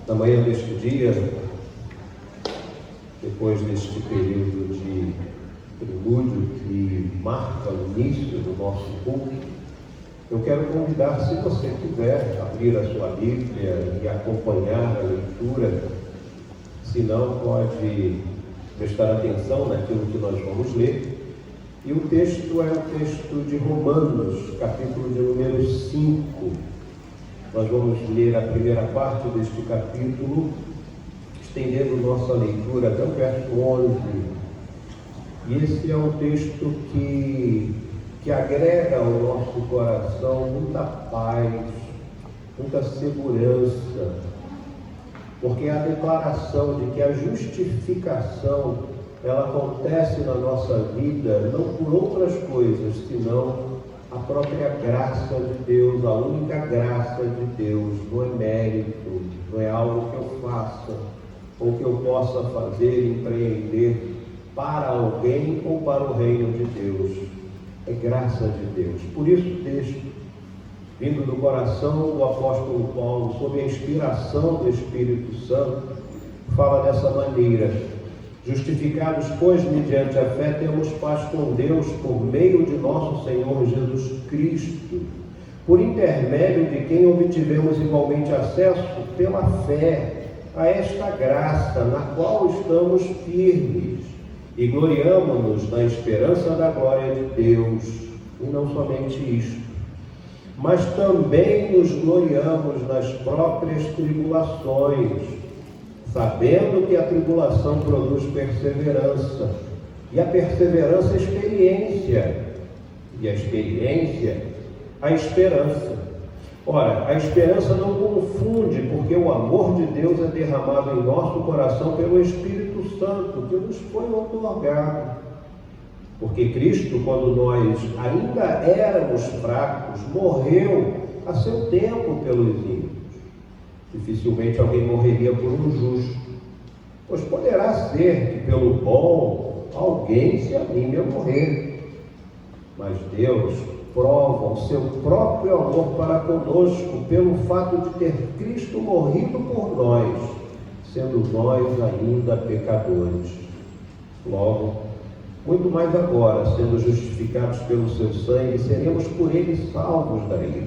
Na manhã deste dia, depois deste período de prelúdio que marca o início do nosso culto, eu quero convidar, se você quiser, abrir a sua Bíblia e acompanhar a leitura. Se não, pode prestar atenção naquilo que nós vamos ler. E o texto é o texto de Romanos, capítulo de número 5. Nós vamos ler a primeira parte deste capítulo, estendendo nossa leitura até o verso 11. E esse é um texto que agrega ao nosso coração muita paz, muita segurança, porque a declaração de que a justificação ela acontece na nossa vida não por outras coisas, senão a própria graça de Deus, a única graça de Deus. Não é mérito, não é algo que eu faça ou que eu possa fazer, empreender para alguém ou para o reino de Deus. É graça de Deus. Por isso o texto, vindo do coração do apóstolo Paulo, sob a inspiração do Espírito Santo, fala dessa maneira: justificados, pois, mediante a fé, temos paz com Deus por meio de nosso Senhor Jesus Cristo, por intermédio de quem obtivemos igualmente acesso pela fé a esta graça na qual estamos firmes e gloriamo-nos na esperança da glória de Deus. E não somente isto, mas também nos gloriamos nas próprias tribulações, sabendo que a tribulação produz perseverança, e a perseverança, experiência, e a experiência, a esperança. Ora, a esperança não confunde, porque o amor de Deus é derramado em nosso coração pelo Espírito Santo, que nos foi outorgado. Porque Cristo, quando nós ainda éramos fracos, morreu a seu tempo pelos ímpios. Dificilmente alguém morreria por um justo, pois poderá ser que pelo bom alguém se anime a morrer. Mas Deus prova o seu próprio amor para conosco pelo fato de ter Cristo morrido por nós, sendo nós ainda pecadores. Logo, muito mais agora, sendo justificados pelo seu sangue, seremos por ele salvos da ira.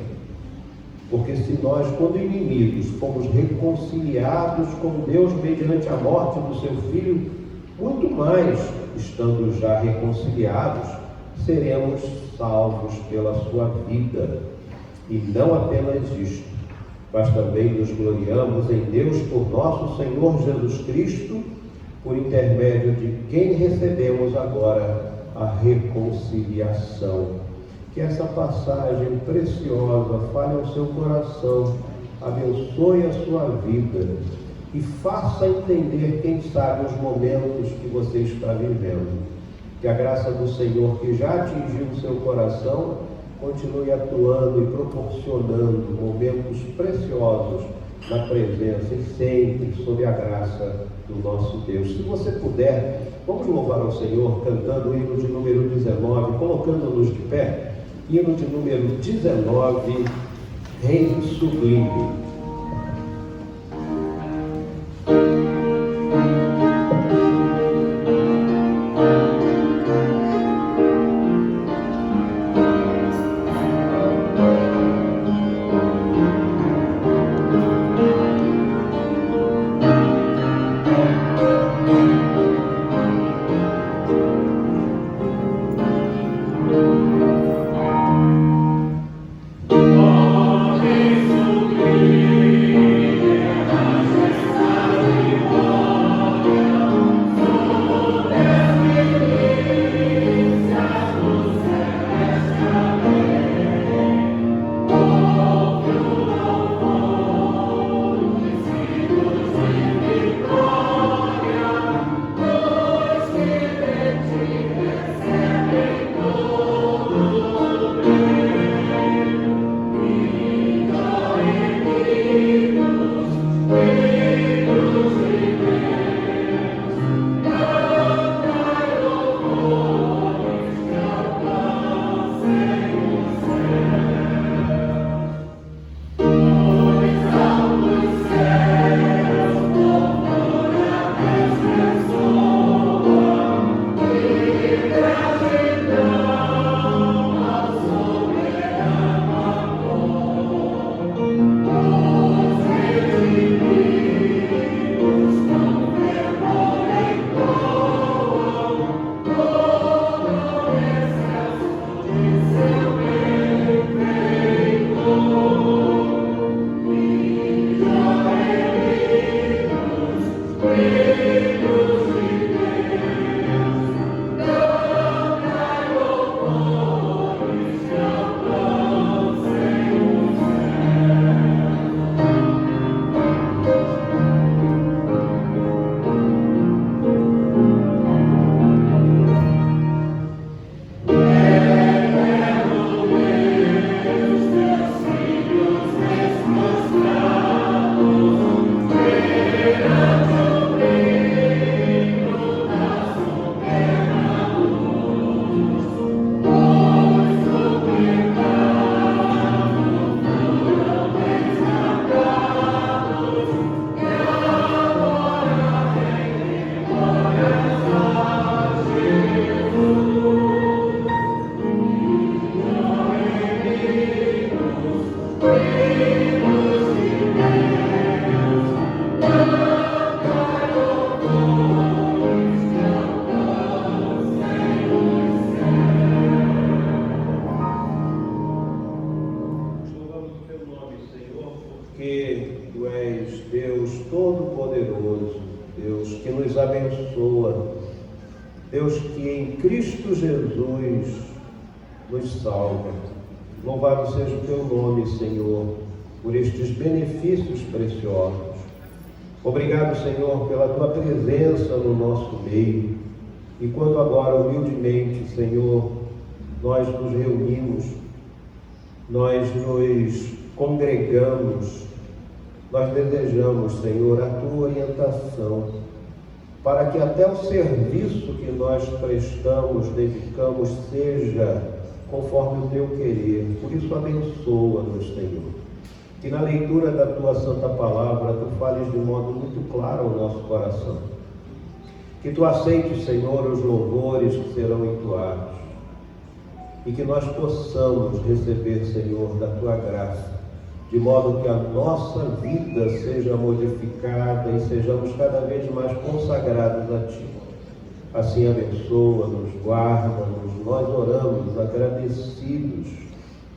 Porque se nós, quando inimigos, fomos reconciliados com Deus mediante a morte do seu Filho, muito mais, estando já reconciliados, seremos salvos pela sua vida. E não apenas isto, mas também nos gloriamos em Deus por nosso Senhor Jesus Cristo, por intermédio de quem recebemos agora a reconciliação. Que essa passagem preciosa fale ao seu coração, abençoe a sua vida e faça entender, quem sabe, os momentos que você está vivendo. Que a graça do Senhor, que já atingiu o seu coração, continue atuando e proporcionando momentos preciosos na presença e sempre sob a graça do nosso Deus. Se você puder, vamos louvar ao Senhor cantando o hino de número 19, colocando-nos de pé. Hino de número 19, Rei Sublime. Sublime. abençoa. Deus que em Cristo Jesus nos salva. Louvado seja o teu nome, Senhor, por estes benefícios preciosos. Obrigado, Senhor, pela tua presença no nosso meio. E quando agora, humildemente, Senhor, nós nos reunimos, nós nos congregamos, nós desejamos, Senhor, a tua orientação, para que até o serviço que nós prestamos, dedicamos, seja conforme o teu querer. Por isso, abençoa-nos, Senhor. Que na leitura da tua santa palavra, tu fales de modo muito claro ao nosso coração. Que tu aceites, Senhor, os louvores que serão entoados. E que nós possamos receber, Senhor, da tua graça, de modo que a nossa vida seja modificada e sejamos cada vez mais consagrados a ti. Assim abençoa-nos, guarda-nos, nós oramos agradecidos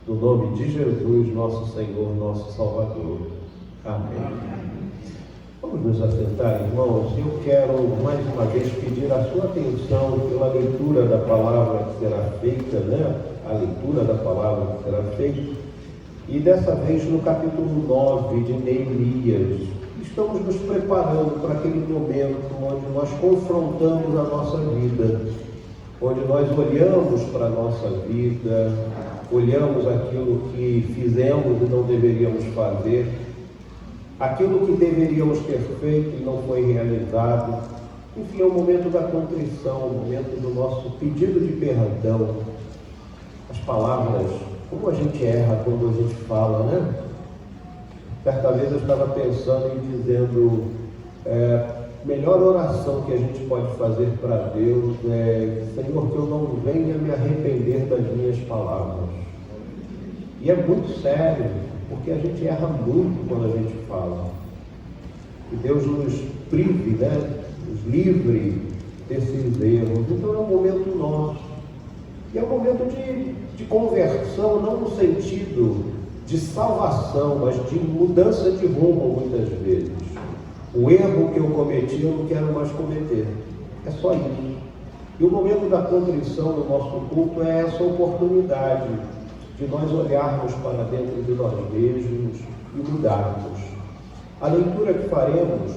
no nome de Jesus, nosso Senhor, nosso Salvador. Amém. Vamos nos assentar, irmãos. Eu quero mais uma vez pedir a sua atenção pela leitura da palavra que será feita, A leitura da palavra que será feita. E dessa vez no capítulo 9 de Neemias. Estamos nos preparando para aquele momento onde nós confrontamos a nossa vida, onde nós olhamos para a nossa vida, olhamos aquilo que fizemos e não deveríamos fazer, aquilo que deveríamos ter feito e não foi realizado. Enfim, é o momento da contrição, o momento do nosso pedido de perdão. As palavras, como a gente erra quando a gente fala, Certa vez eu estava pensando e dizendo, melhor oração que a gente pode fazer para Deus é: Senhor, que eu não venha me arrepender das minhas palavras. E é muito sério, porque a gente erra muito quando a gente fala. Que Deus nos prive, nos livre desses erros. Então é um momento nosso. E é um momento de conversão, não no sentido de salvação, mas de mudança de rumo muitas vezes. O erro que eu cometi, eu não quero mais cometer. É só isso. E o momento da contrição no nosso culto é essa oportunidade de nós olharmos para dentro de nós mesmos e mudarmos. A leitura que faremos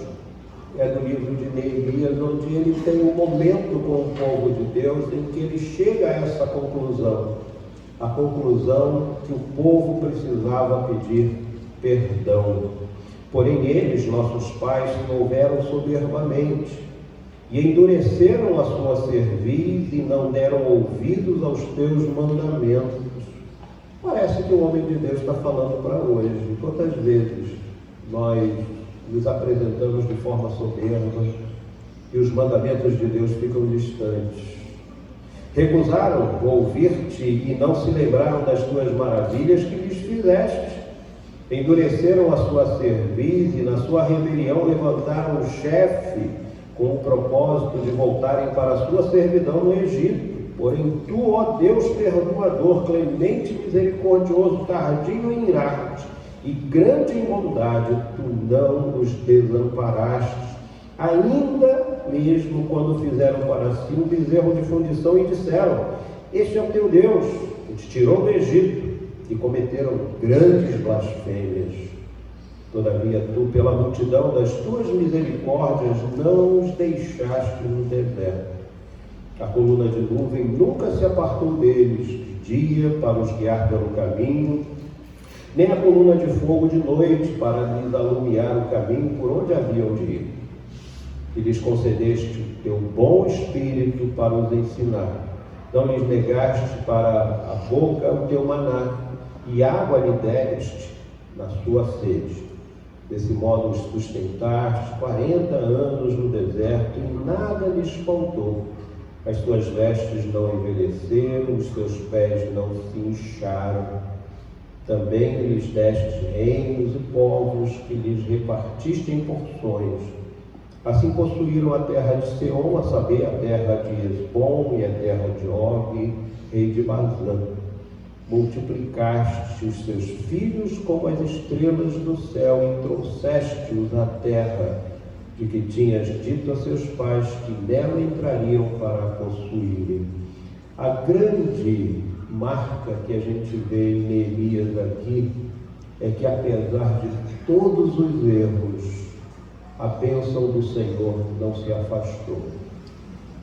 é do livro de Neemias, onde ele tem um momento com o povo de Deus em que ele chega a essa conclusão. A conclusão que o povo precisava pedir perdão. Porém eles, nossos pais, se houveram soberbamente e endureceram a sua cerviz e não deram ouvidos aos teus mandamentos. Parece que o homem de Deus está falando para hoje. Quantas vezes nós nos apresentamos de forma soberba e os mandamentos de Deus ficam distantes? Recusaram ouvir-te e não se lembraram das tuas maravilhas que lhes fizeste. Endureceram a sua cerviz e na sua rebelião levantaram o chefe com o propósito de voltarem para a sua servidão no Egito. Porém tu, ó Deus perdoador, clemente e misericordioso, tardio em irar-te e grande em bondade, tu não os desamparaste, ainda mesmo quando fizeram para si um bezerro de fundição e disseram: este é o teu Deus, que te tirou do Egito, e cometeram grandes blasfêmias. Todavia tu, pela multidão das tuas misericórdias, não os deixaste no deserto. A coluna de nuvem nunca se apartou deles de dia para os guiar pelo caminho, nem a coluna de fogo de noite para lhes alumiar o caminho por onde haviam de ir. E lhes concedeste o teu bom espírito para os ensinar. Não lhes negaste para a boca o teu maná, e água lhe deste na sua sede. Desse modo os sustentaste 40 anos no deserto, e nada lhes faltou. As tuas vestes não envelheceram, os teus pés não se incharam. Também lhes deste reinos e povos que lhes repartiste em porções. Assim possuíram a terra de Seom, a saber, a terra de Esbom e a terra de Og, rei de Bazã. Multiplicaste os seus filhos como as estrelas do céu e trouxeste-os à terra de que tinhas dito a seus pais que nela entrariam para a possuírem. A grande marca que a gente vê em Neemias aqui é que, apesar de todos os erros, a bênção do Senhor não se afastou.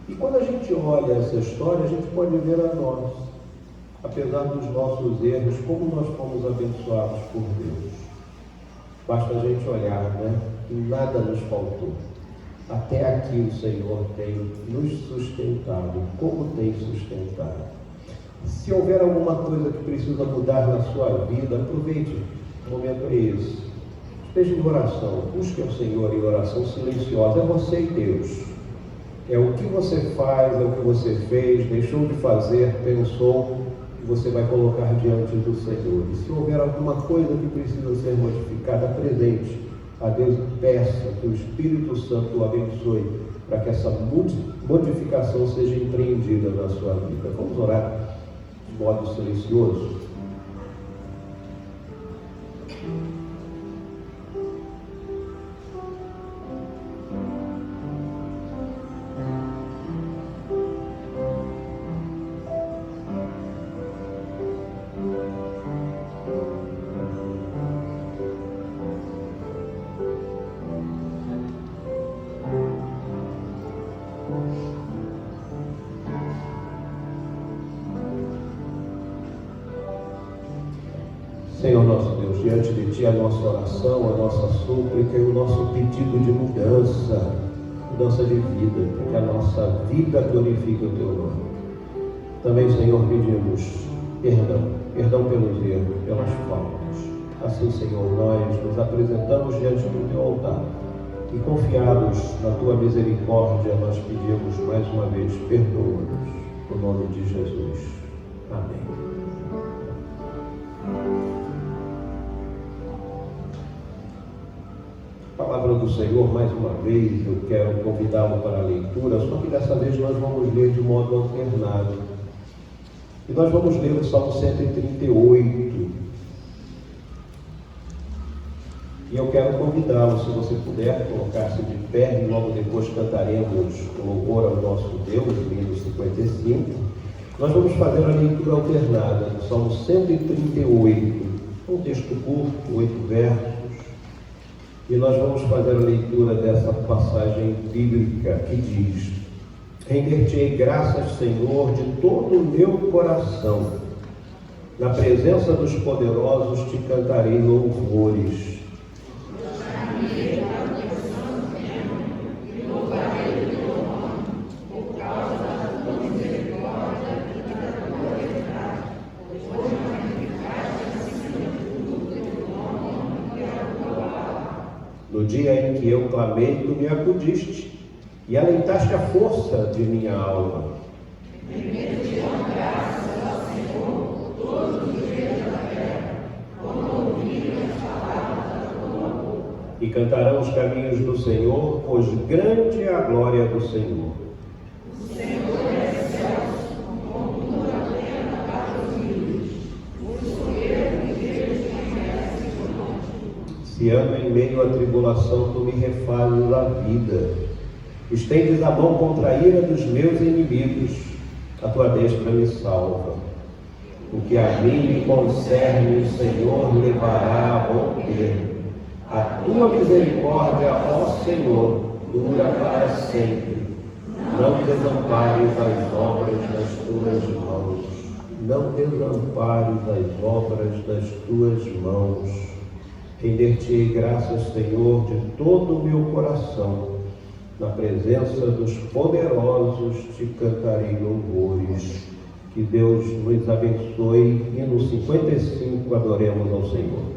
E quando a gente olha essa história, a gente pode ver a nós, apesar dos nossos erros, como nós fomos abençoados por Deus. Basta a gente olhar, né? Que nada nos faltou. Até aqui o Senhor tem nos sustentado, como tem sustentado. Se houver alguma coisa que precisa mudar na sua vida, aproveite, o momento é esse. Esteja em oração, busque ao Senhor em oração silenciosa, é você e Deus. É o que você faz, é o que você fez, deixou de fazer, pensou, que você vai colocar diante do Senhor. E se houver alguma coisa que precisa ser modificada, apresente a Deus e peça que o Espírito Santo o abençoe para que essa modificação seja empreendida na sua vida. Vamos orar de modo silencioso. Senhor nosso Deus, diante de Ti a nossa oração, a nossa súplica e o nosso pedido de mudança de vida, para que a nossa vida glorifique o Teu nome. Também, Senhor, pedimos perdão pelos erros, pelas faltas. Assim, Senhor, nós nos apresentamos diante do Teu altar e, confiados na Tua misericórdia, nós pedimos mais uma vez, perdoa-nos, no nome de Jesus. Amém. Palavra do Senhor, mais uma vez, eu quero convidá-lo para a leitura, só que dessa vez nós vamos ler de modo alternado. E nós vamos ler o Salmo 138. E eu quero convidá-lo, se você puder, colocar-se de pé, e logo depois cantaremos o louvor ao nosso Deus, hino 55. Nós vamos fazer a leitura alternada do Salmo 138, um texto curto, 8 versos. E nós vamos fazer a leitura dessa passagem bíblica que diz: Render-te-ei graças, Senhor, de todo o meu coração. Na presença dos poderosos te cantarei louvores. No dia em que eu clamei, tu me acudiste e alentaste a força de minha alma. Primeiro te dão graças ao Senhor todos os dias da terra, quando ouvirem as palavras da tua boca. E cantarão os caminhos do Senhor, pois grande é a glória do Senhor. O Senhor é excelso, com tua plena para os ímpios. O soberbo Deus conhece o nome. Se ando em meio à tribulação, tu me refazes a vida. Estendes a mão contra a ira dos meus inimigos, a tua destra me salva. O que a mim me concerne, o Senhor levará a bom termo. A tua misericórdia, ó Senhor, dura para sempre. Não desampares as obras das tuas mãos. Não desampares as obras das tuas mãos. Render-te-ei graças, Senhor, de todo o meu coração. Na presença dos poderosos te cantarei louvores. Que Deus nos abençoe e no 55 adoremos ao Senhor.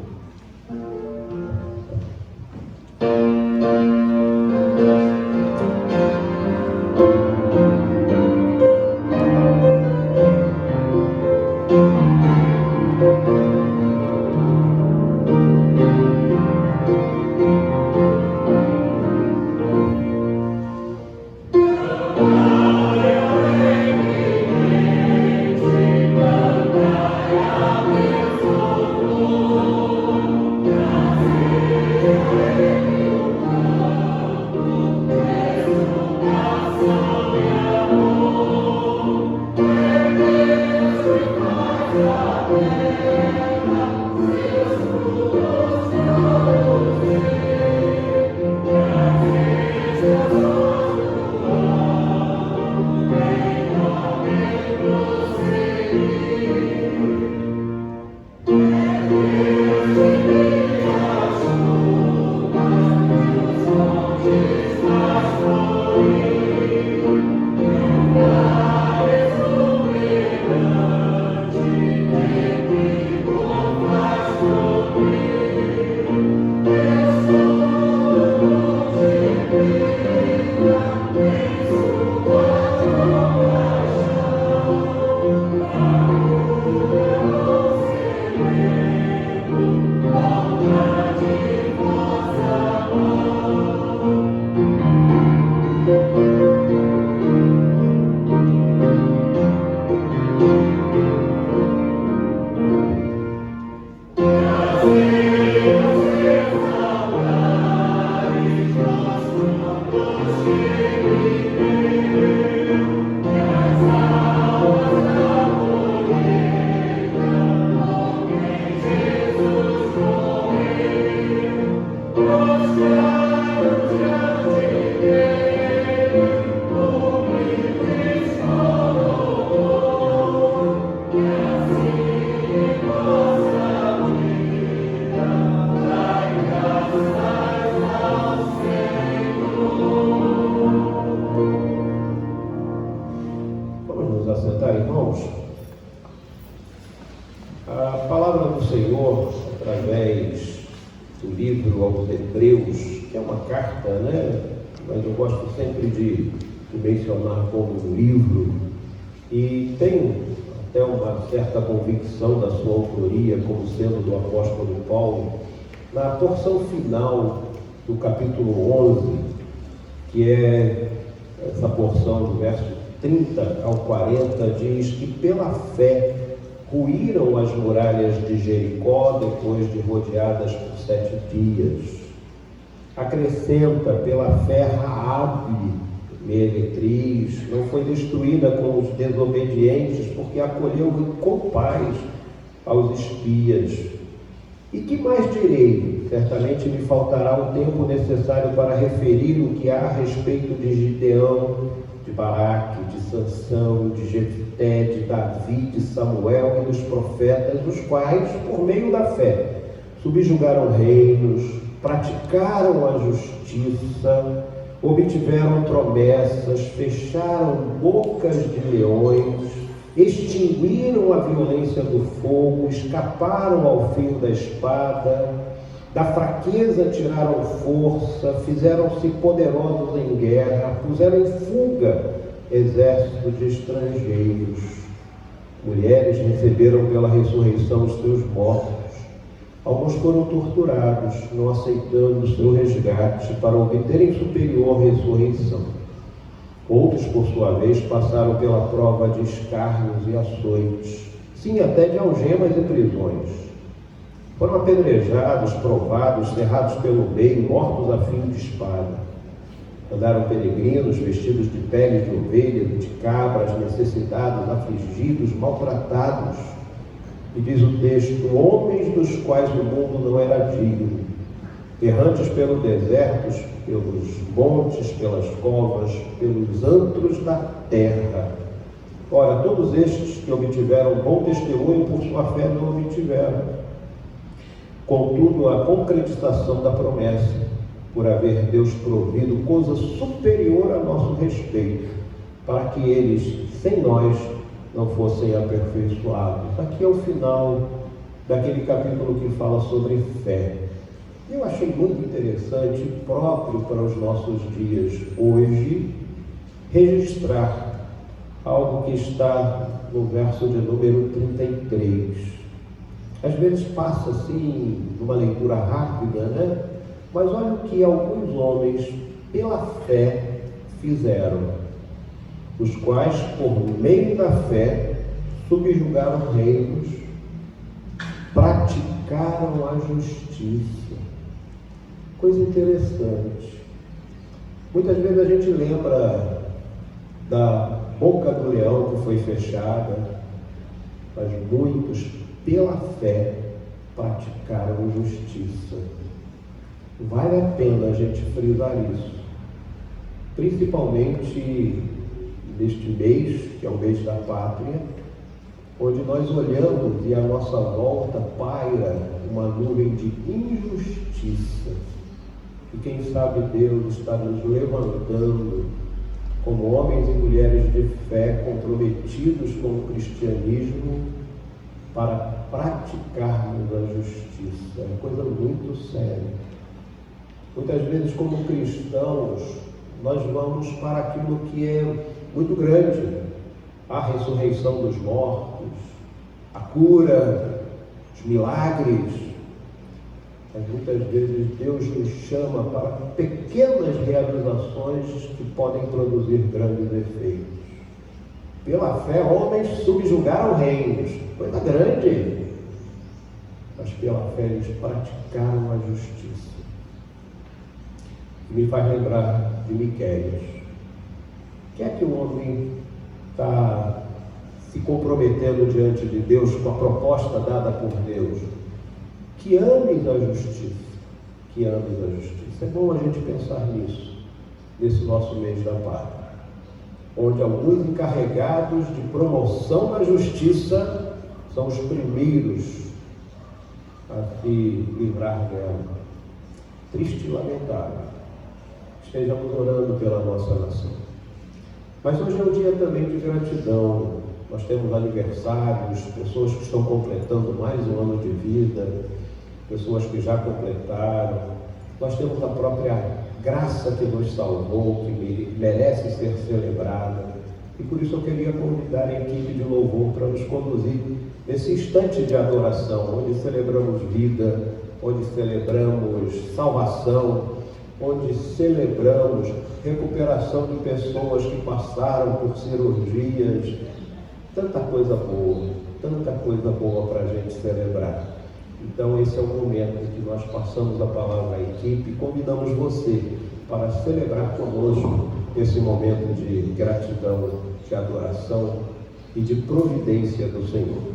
Oh Senhor, através do livro aos Hebreus, que é uma carta, né? Mas eu gosto sempre de mencionar como um livro, e tenho até uma certa convicção da sua autoria como sendo do apóstolo Paulo, na porção final do capítulo 11, que é essa porção do verso 30 ao 40, diz que pela fé ruíram as muralhas de Jericó depois de rodeadas por 7 dias. Acrescenta, pela fé Raabe, meretriz, não foi destruída com os desobedientes, porque acolheu com paz aos espias. E que mais direi? Certamente me faltará o tempo necessário para referir o que há a respeito de Gideão, de Baraque, de Sansão, de Jefté, de Davi, de Samuel e dos profetas, os quais, por meio da fé, subjugaram reinos, praticaram a justiça, obtiveram promessas, fecharam bocas de leões, extinguiram a violência do fogo, escaparam ao fio da espada, da fraqueza tiraram força, fizeram-se poderosos em guerra, puseram em fuga exército de estrangeiros. Mulheres receberam pela ressurreição os seus mortos. Alguns foram torturados, não aceitando o seu resgate para obterem superior ressurreição. Outros, por sua vez, passaram pela prova de escárnios e açoites, sim, até de algemas e prisões. Foram apedrejados, provados, cerrados pelo meio, mortos a fio de espada. Andaram peregrinos, vestidos de peles de ovelha, de cabras, necessitados, afligidos, maltratados. E diz o texto, homens dos quais o mundo não era digno, errantes pelo deserto, pelos montes, pelas covas, pelos antros da terra. Ora, todos estes que obtiveram bom testemunho por sua fé não obtiveram. Contudo, a concretização da promessa, por haver Deus provido coisa superior a nosso respeito, para que eles, sem nós, não fossem aperfeiçoados. Aqui é o final daquele capítulo que fala sobre fé. Eu achei muito interessante e próprio para os nossos dias hoje registrar algo que está no verso de número 33. Às vezes passa assim, numa leitura rápida, né? Mas olha o que alguns homens, pela fé, fizeram, os quais, por meio da fé, subjugaram reinos, praticaram a justiça. Coisa interessante. Muitas vezes a gente lembra da boca do leão que foi fechada, mas muitos, pela fé, praticaram justiça. Vale a pena a gente frisar isso, principalmente neste mês, que é o mês da pátria, onde nós olhamos e à nossa volta paira uma nuvem de injustiça. E quem sabe Deus está nos levantando como homens e mulheres de fé comprometidos com o cristianismo para praticarmos a justiça. É coisa muito séria. Muitas vezes, como cristãos, nós vamos para aquilo que é muito grande, a ressurreição dos mortos, a cura, os milagres. Mas muitas vezes Deus nos chama para pequenas realizações que podem produzir grandes efeitos. Pela fé, homens subjugaram reinos, coisa grande, mas pela fé eles praticaram a justiça. Me faz lembrar de Miqueias. O que é que o homem está se comprometendo diante de Deus com a proposta dada por Deus? Que ames a justiça. Que ames a justiça. É bom a gente pensar nisso, nesse nosso mês da pátria, onde alguns encarregados de promoção da justiça são os primeiros a se livrar dela. Triste e lamentável. Estejamos orando pela nossa nação. Mas hoje é um dia também de gratidão. nós temos aniversários, pessoas que estão completando mais um ano de vida, pessoas que já completaram. Nós temos a própria graça que nos salvou, que merece ser celebrada. E por isso eu queria convidar a equipe de louvor para nos conduzir nesse instante de adoração, onde celebramos vida, onde celebramos salvação, onde celebramos recuperação de pessoas que passaram por cirurgias. Tanta coisa boa para a gente celebrar. Então esse é o momento em que nós passamos a palavra à equipe e convidamos você para celebrar conosco esse momento de gratidão, de adoração e de providência do Senhor.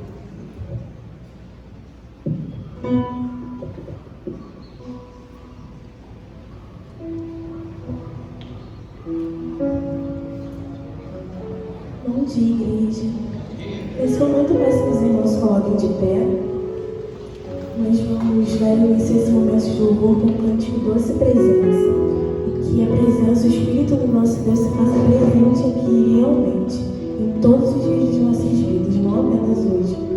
Bom dia, igreja. Nesse momento, peço que os irmãos coloquem de pé. Nós vamos dar início a esse momento de louvor com um cântico Doce Presença. E que a presença, o Espírito do nosso Deus se faça presente aqui realmente, em todos os dias de nossas vidas, não apenas hoje.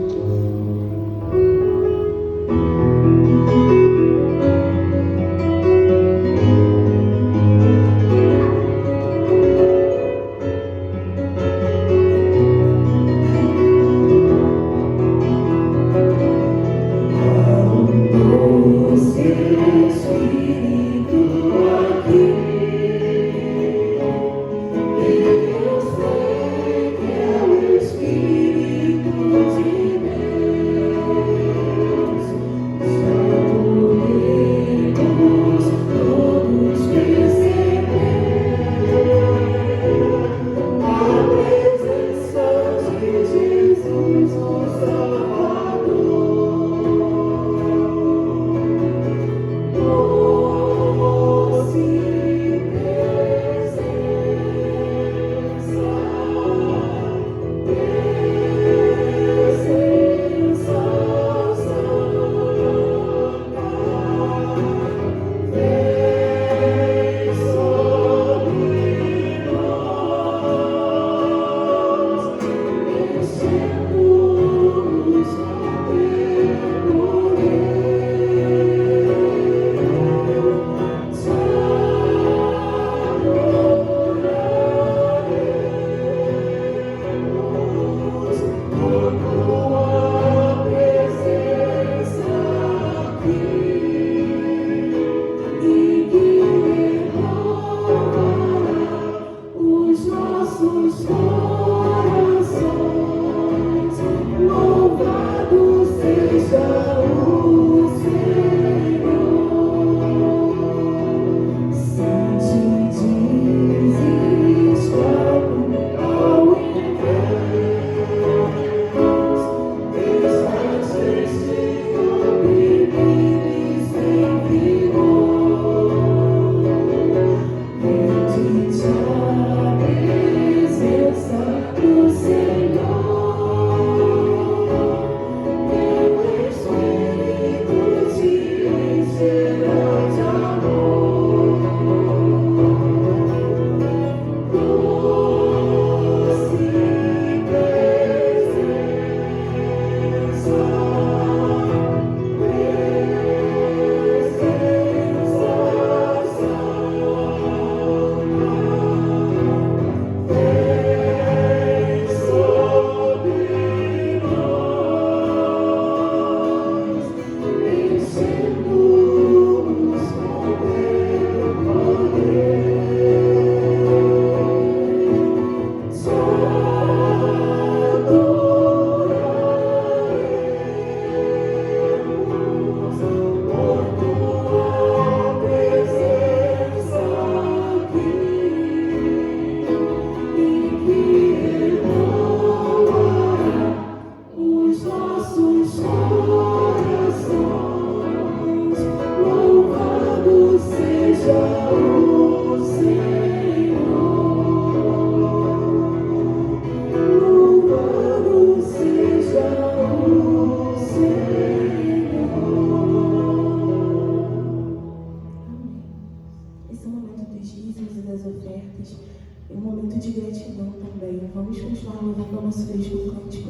de gratidão também. Vamos continuar louvando ao nosso Deus com cântico.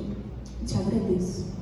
Te agradeço.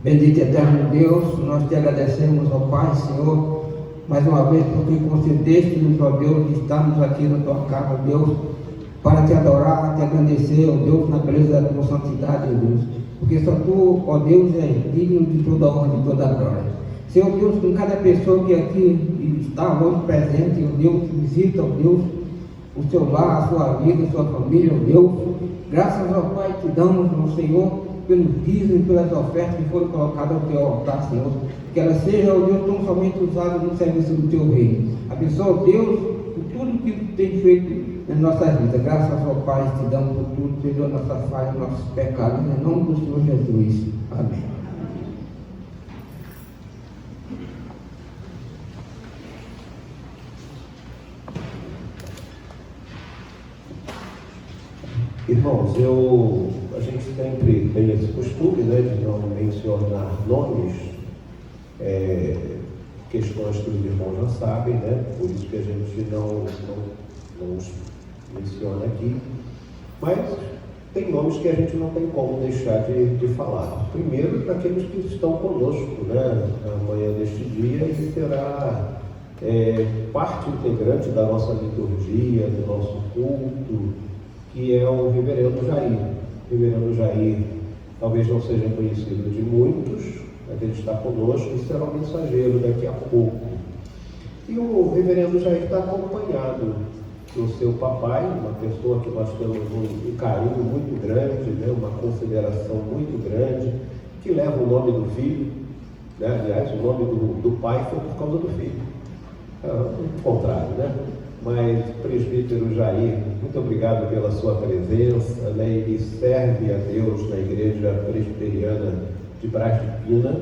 Bendito e eterno Deus, nós te agradecemos, ó Pai, Senhor, mais uma vez porque concedeste-nos, ó Deus, de estarmos aqui na tua casa, ó Deus, para te adorar, te agradecer, ó Deus, na beleza da tua santidade, ó Deus, porque só tu, ó Deus, és digno de toda a honra e de toda a glória. Senhor Deus, com cada pessoa que aqui está hoje presente, ó Deus, visita, ó Deus, o seu lar, a sua vida, a sua família, ó Deus, graças ao Pai te damos, ó Senhor, pelos dízimos e pelas ofertas que foram colocadas ao teu altar, Senhor, que elas sejam, ó Deus, tão somente usadas no serviço do teu reino. Abençoa, Deus, por tudo que tu tem feito na nossa vida. Graças ao Pai te damos por tudo, perdoa nossas falhas, nossos pecados, em nome do Senhor Jesus. Amém. Irmãos, a gente sempre tem esse costume, né, de não mencionar nomes, questões que os irmãos já sabem, né, por isso que a gente não os menciona aqui, mas tem nomes que a gente não tem como deixar de falar. Primeiro, daqueles que estão conosco, né, amanhã deste dia, e será parte integrante da nossa liturgia, do nosso culto, que é o reverendo Jair. O reverendo Jair talvez não seja conhecido de muitos, mas ele está conosco e será um mensageiro daqui a pouco. E o reverendo Jair está acompanhado do seu papai, uma pessoa que nós temos um carinho muito grande, né, uma consideração muito grande, que leva o nome do filho, né? Aliás, o nome do pai foi por causa do filho. O contrário, né? mas presbítero Jair, muito obrigado pela sua presença, né? Ele serve a Deus na Igreja Presbiteriana de Braz de Pina,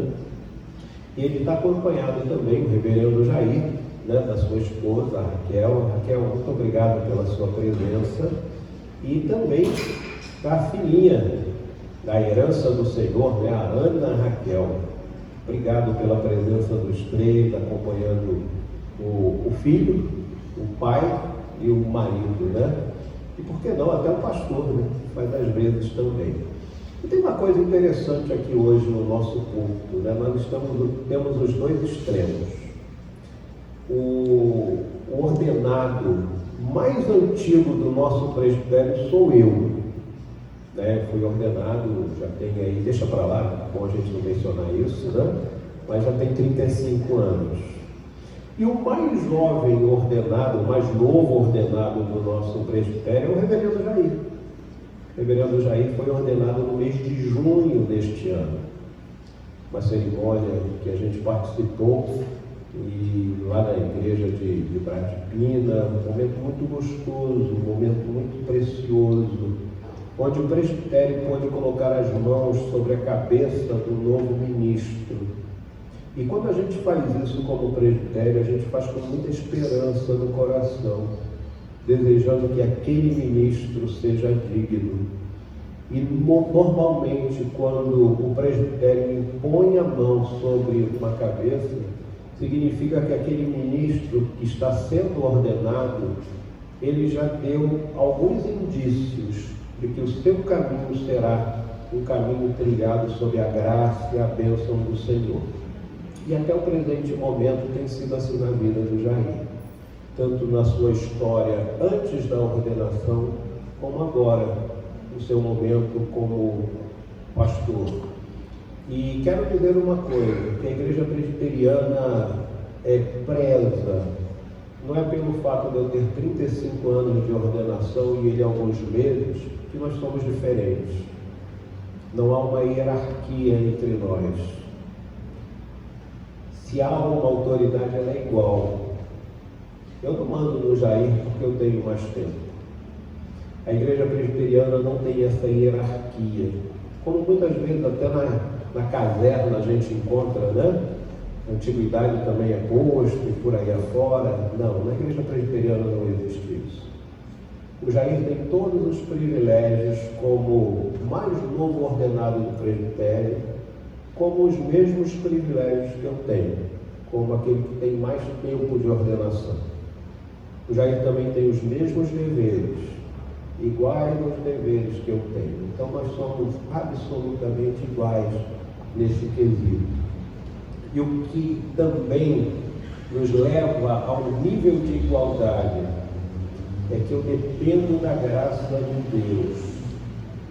e ele está acompanhado também, o reverendo Jair, né, da sua esposa, Raquel. Raquel, muito obrigado pela sua presença, e também da filhinha da herança do Senhor, né, a Ana Raquel. Obrigado pela presença dos três, acompanhando o filho, o pai e o marido, né? E por que não, até o pastor, né? Faz às vezes também. E tem uma coisa interessante aqui hoje no nosso culto, né? Nós temos os dois extremos. O ordenado mais antigo do nosso presbitério sou eu, né? Fui ordenado, já tem aí, deixa para lá, bom a gente não mencionar isso, né? Mas já tem 35 anos. E o mais jovem ordenado, o mais novo ordenado do nosso presbitério é o reverendo Jair. O reverendo Jair foi ordenado no mês de junho deste ano. Uma cerimônia que a gente participou, e lá na igreja de Braz de Pina, um momento muito gostoso, um momento muito precioso, onde o presbitério pôde colocar as mãos sobre a cabeça do novo ministro. E quando a gente faz isso como presbitério, a gente faz com muita esperança no coração, desejando que aquele ministro seja digno. E normalmente, quando o presbitério impõe a mão sobre uma cabeça, significa que aquele ministro que está sendo ordenado, ele já deu alguns indícios de que o seu caminho será um caminho trilhado sob a graça e a bênção do Senhor. E até o presente momento tem sido assim na vida do Jair, tanto na sua história antes da ordenação, como agora, no seu momento como pastor. E quero dizer uma coisa, que a igreja presbiteriana preza, não é pelo fato de eu ter 35 anos de ordenação e ele alguns meses, que nós somos diferentes. Não há uma hierarquia entre nós. Se há uma autoridade, ela é igual. Eu não mando no Jair porque eu tenho mais tempo. A igreja presbiteriana não tem essa hierarquia. Como muitas vezes até na caserna a gente encontra, né? A antiguidade também é posto e por aí afora. Não, na igreja presbiteriana não existe isso. O Jair tem todos os privilégios como mais novo ordenado do presbitério, como os mesmos privilégios que eu tenho, como aquele que tem mais tempo de ordenação. O Jair também tem os mesmos deveres, iguais aos deveres que eu tenho. Então nós somos absolutamente iguais nesse quesito. E o que também nos leva ao nível de igualdade é que eu dependo da graça de Deus.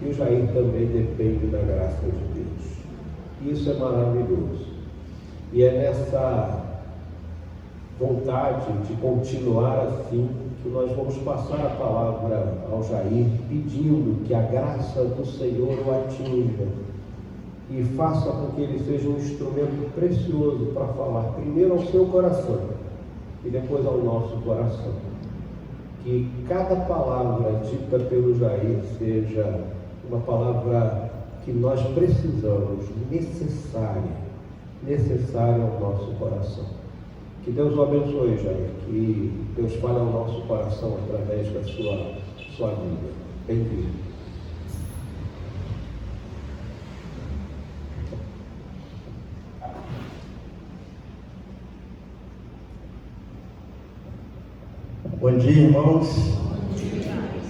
E o Jair também depende da graça de Deus. Isso é maravilhoso. E é nessa vontade de continuar assim que nós vamos passar a palavra ao Jair, pedindo que a graça do Senhor o atinja e faça com que ele seja um instrumento precioso para falar primeiro ao seu coração e depois ao nosso coração. Que cada palavra dita pelo Jair seja uma palavra que nós precisamos, necessária ao nosso coração. Que Deus o abençoe, Jair, que Deus fale ao nosso coração através da sua vida. Bem-vindo. Bom dia, irmãos.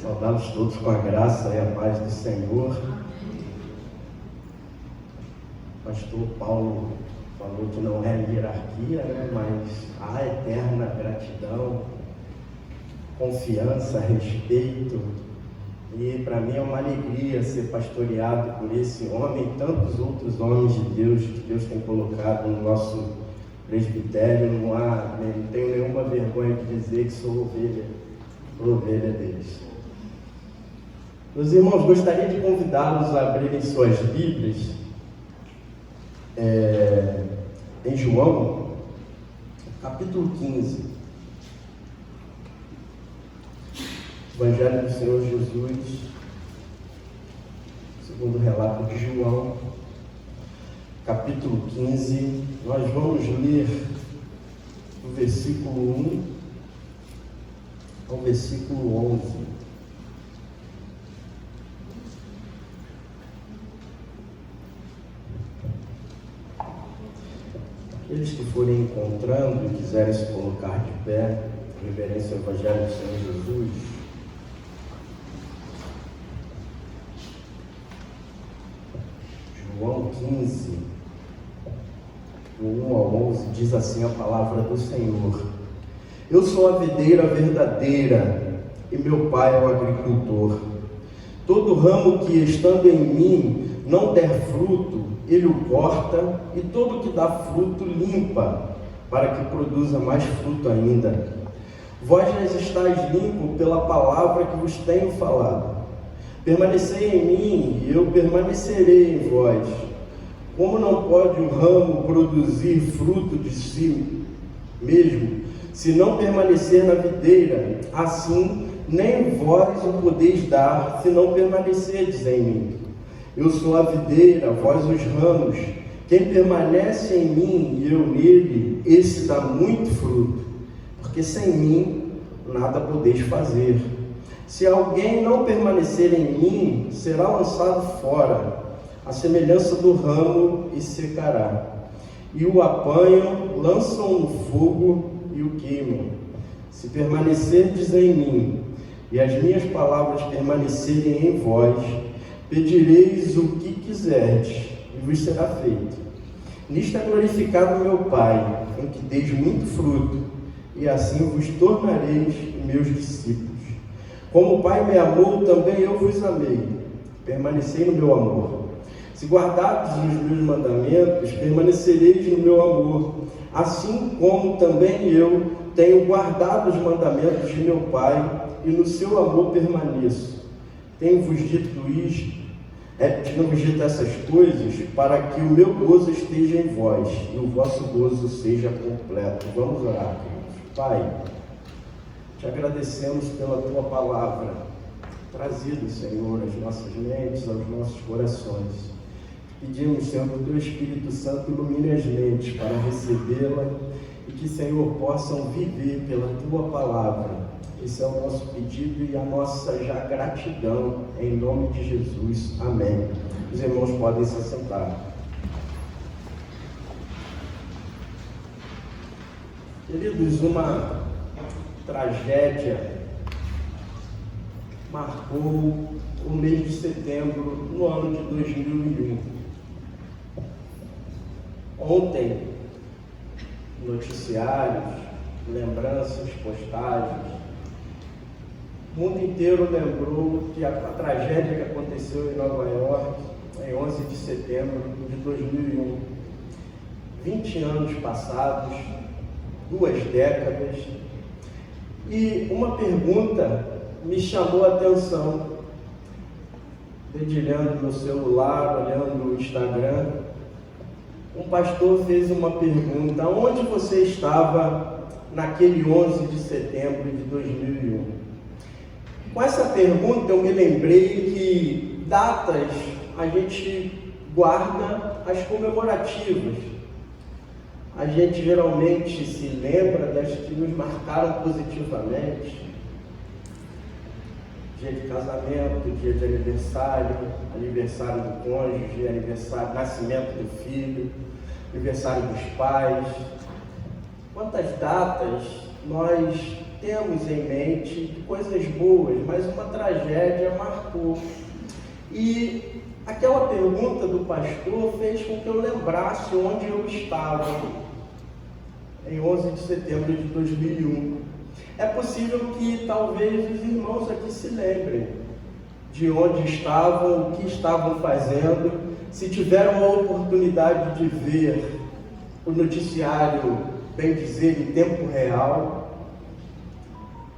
Saudá-los todos com a graça e a paz do Senhor. O pastor Paulo falou que não é hierarquia, né? Mas há eterna gratidão, confiança, respeito. E para mim é uma alegria ser pastoreado por esse homem e tantos outros homens de Deus que Deus tem colocado no nosso presbitério. Não tenho nenhuma vergonha de dizer que sou ovelha deles. Meus irmãos, gostaria de convidá-los a abrirem suas Bíblias em João, capítulo 15. Evangelho do Senhor Jesus, segundo o relato de João, capítulo 15, nós vamos ler do versículo 1 ao versículo 11. Aqueles que forem encontrando e quiserem se colocar de pé, em reverência ao Evangelho do Senhor Jesus, João 15, do 1 ao 11, diz assim a palavra do Senhor: Eu sou a videira verdadeira e meu pai é o agricultor. Todo ramo que estando em mim não der fruto, ele o corta, e todo que dá fruto limpa, para que produza mais fruto ainda. Vós já estáis limpos pela palavra que vos tenho falado. Permanecei em mim, e eu permanecerei em vós. Como não pode o ramo produzir fruto de si mesmo, se não permanecer na videira, assim nem vós o podeis dar, se não permanecerdes em mim. Eu sou a videira, vós os ramos. Quem permanece em mim e eu nele, esse dá muito fruto, porque sem mim nada podeis fazer. Se alguém não permanecer em mim, será lançado fora, à semelhança do ramo, e secará. E o apanham, lançam no fogo e o queimam. Se permanecerdes em mim, e as minhas palavras permanecerem em vós, pedireis o que quiserdes, e vos será feito. Nisto é glorificado meu Pai, em que deis muito fruto, e assim vos tornareis meus discípulos. Como o Pai me amou, também eu vos amei. Permanecei no meu amor. Se guardardes os meus mandamentos, permanecereis no meu amor, assim como também eu tenho guardado os mandamentos de meu Pai, e no seu amor permaneço. Tenho-vos dito essas coisas, para que o meu gozo esteja em vós, e o vosso gozo seja completo. Vamos orar, queridos. Pai, te agradecemos pela tua palavra, trazida, Senhor, às nossas mentes, aos nossos corações. Pedimos, Senhor, que o teu Espírito Santo ilumine as mentes para recebê-la e que, Senhor, possam viver pela tua palavra. Esse é o nosso pedido e a nossa já gratidão, em nome de Jesus. Amém. Os irmãos podem se assentar. Queridos, uma tragédia marcou o mês de setembro no ano de 2001. Ontem, noticiários, lembranças, postagens, o mundo inteiro lembrou que a tragédia que aconteceu em Nova York, em 11 de setembro de 2001. 20 anos passados, 2 décadas, e uma pergunta me chamou a atenção. Dedilhando meu celular, olhando o Instagram, um pastor fez uma pergunta: onde você estava naquele 11 de setembro de 2001? Com essa pergunta eu me lembrei que datas a gente guarda as comemorativas. A gente geralmente se lembra das que nos marcaram positivamente. Dia de casamento, dia de aniversário, aniversário do cônjuge, aniversário, nascimento do filho, aniversário dos pais. Quantas datas nós temos em mente de coisas boas, mas uma tragédia marcou. E aquela pergunta do pastor fez com que eu lembrasse onde eu estava em 11 de setembro de 2001. É possível que talvez os irmãos aqui se lembrem de onde estavam, o que estavam fazendo, se tiveram a oportunidade de ver o noticiário, bem dizer, em tempo real.